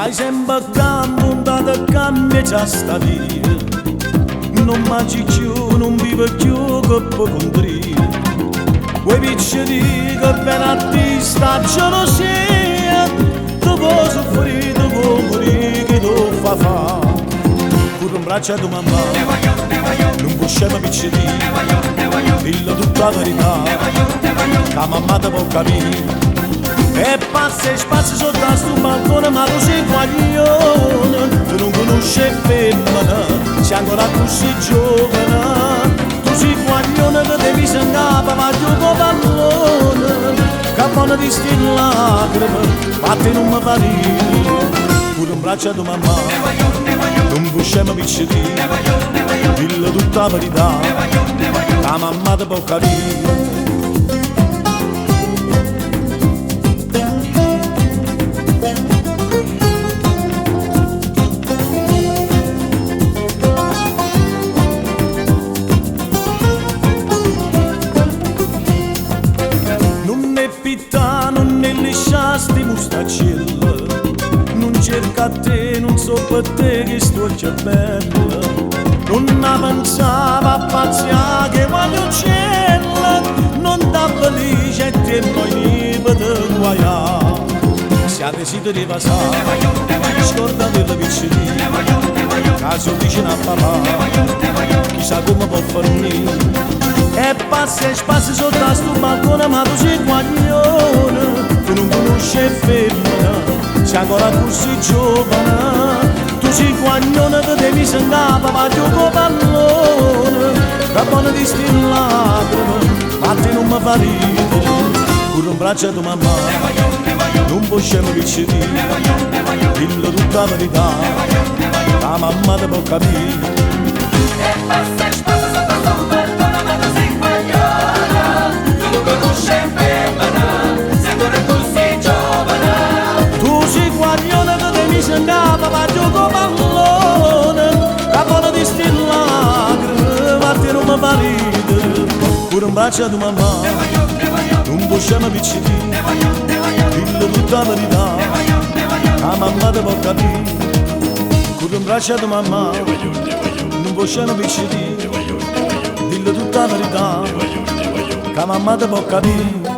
Stai sempre campondata e cambia già sta vita. Non mangi più, non vive più che può contrire. Quei piccoli che ben a te sta gelosia. Tu puoi soffrire, tu puoi morire, che tu fa fa. Pure un braccio a tua mamma, non può scema piccoli. Dillo tutta la verità, che la mamma ti può capire. E passa e spazio sotto a sto balcone, ma tu sei guaglione. Tu non conosci femmina, sei ancora così giovane. Tu sei guaglione che devi sengare, ma giù pallone. Che buona di sti lacrime, fatti non mi fa ridere. Pure un braccio a tua mamma, non può scema piccoli. Dillo tutta la verità, che la mamma ti può capire. Non ne lisciasti mustacilla, non cerca a te, non so per te che sto già bella. Non ne pensava a pazzia che voglio uccella, non da felice e te poi mi te guaia. Siate siti di passare, scordate le piccine, caso vicino a papà, chissà come può farmi. E passa e spazio sotto a sto balcone, ma tu sei guaglione. Tu non conosci femmina, sei ancora così giovane. Tu sei guaglione che devi sengare, ma gioco pallone. Che buona di sti lacrime, ma te non mi fa ridere. Pure un braccio a tua mamma, non può scemo piccoli. Dillo tutta la verità, la mamma ti può capire. E passa e spazio sotto a sto balcone, ma tu sei guaglione. Tu non conosci femmina, sei ancora così giovane. Tu sei guaglione che devi sengare, ma gioco pallone. Che buona di sti lacrime, ma te non mi fa ridere. Pure un braccio a tua mamma, non può scema piccoli. Dillo tutta la verità, la mamma ti può capire. Pure un braccio a tua mamma, non può scema piccoli. Dillo tutta la verità, che la mamma ti può capire.